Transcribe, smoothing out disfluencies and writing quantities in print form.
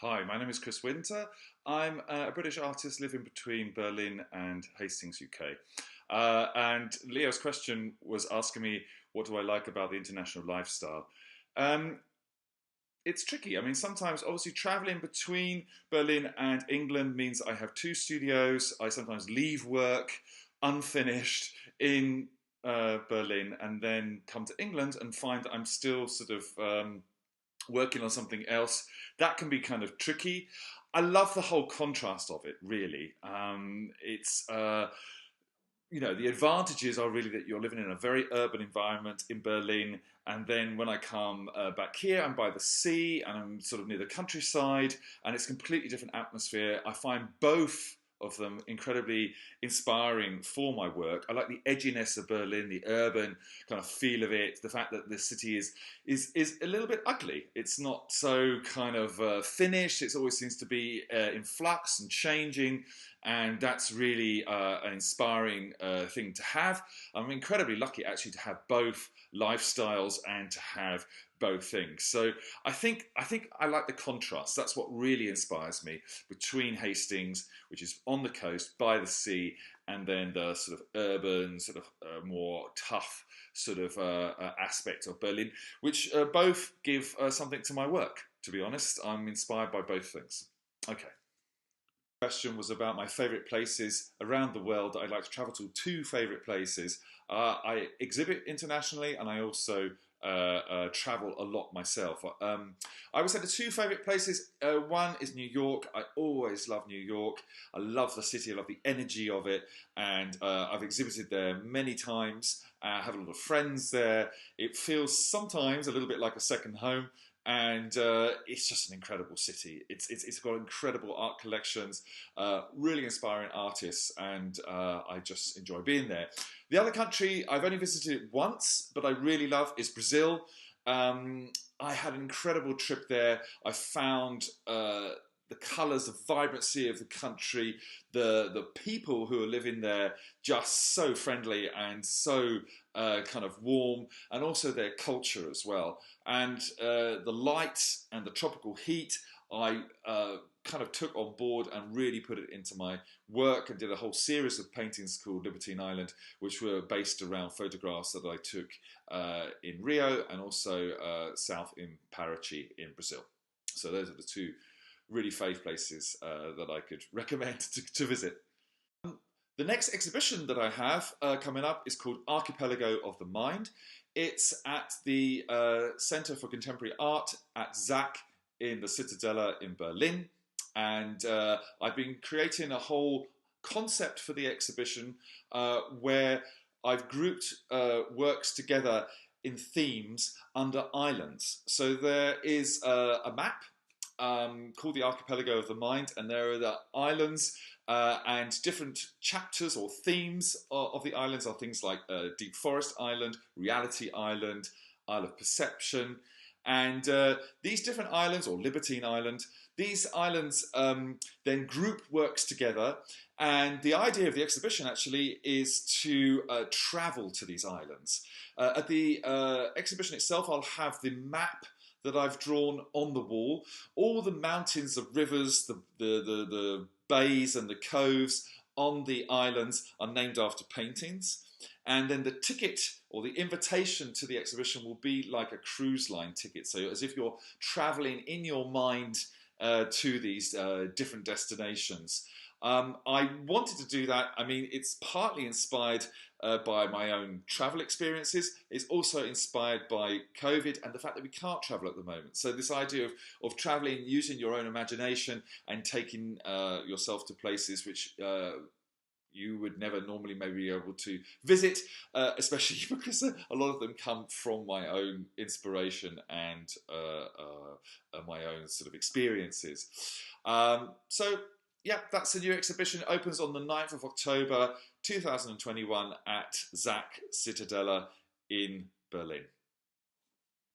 Hi, my name is Chris Winter. I'm a British artist living between Berlin and Hastings, UK. And Leo's question was asking me, what do I like about the international lifestyle? Um, it's tricky. I mean, sometimes, obviously, traveling between Berlin and England means I have two studios. I sometimes leave work unfinished in Berlin and then come to England and find that I'm still sort of working on something else. That can be kind of tricky. I love the whole contrast of it, really. The advantages are really that you're living in a very urban environment in Berlin, and then when I come back here, I'm by the sea and I'm sort of near the countryside, and it's a completely different atmosphere. I find both of them incredibly inspiring for my work. I like the edginess of Berlin, the urban kind of feel of it, the fact that the city is a little bit ugly. It's not so kind of finished. It always seems to be in flux and changing, and that's really an inspiring thing to have. I'm incredibly lucky actually to have both lifestyles and to have both things. So I think I like the contrast. That's what really inspires me between Hastings, which is on the coast by the sea, and then the sort of urban, sort of more tough sort of aspect of Berlin, which both give something to my work. To be honest, I'm inspired by both things. Okay. Question was about my favourite places around the world that I'd like to travel to. Two favourite places. I exhibit internationally, and I also travel a lot myself. I would say the two favourite places. One is New York. I always love New York. I love the city. I love the energy of it, and I've exhibited there many times. I have a lot of friends there. It feels sometimes a little bit like a second home. And it's just an incredible city. It's got incredible art collections, really inspiring artists, and I just enjoy being there. The other country I've only visited once, but I really love, is Brazil. I had an incredible trip there. I found the colours, the vibrancy of the country, the people who are living there, just so friendly and so kind of warm, and also their culture as well. And the light and the tropical heat, I kind of took on board and really put it into my work, and did a whole series of paintings called Libertine Island, which were based around photographs that I took in Rio, and also south in Paraty in Brazil. So those are the two really fave places that I could recommend to visit. The next exhibition that I have coming up is called Archipelago of the Mind. It's at the Center for Contemporary Art at ZAC in the Citadella in Berlin. And I've been creating a whole concept for the exhibition where I've grouped works together in themes under islands. So there is a map called the Archipelago of the Mind, and there are the islands and different chapters or themes of the islands are things like Deep Forest Island, Reality Island, Isle of Perception, and these different islands, or Libertine Island, these islands then group works together, and the idea of the exhibition actually is to travel to these islands. At the exhibition itself, I'll have the map that I've drawn on the wall. All the mountains, the rivers, the bays and the coves on the islands are named after paintings. And then the ticket or the invitation to the exhibition will be like a cruise line ticket. So as if you're traveling in your mind to these different destinations. I wanted to do that. I mean, it's partly inspired by my own travel experiences. It's also inspired by COVID and the fact that we can't travel at the moment. So this idea of traveling, using your own imagination and taking yourself to places which you would never normally maybe be able to visit, especially because a lot of them come from my own inspiration and my own sort of experiences. So yeah, that's the new exhibition. It opens on the 9th of October 2021 at ZAC Citadella in Berlin.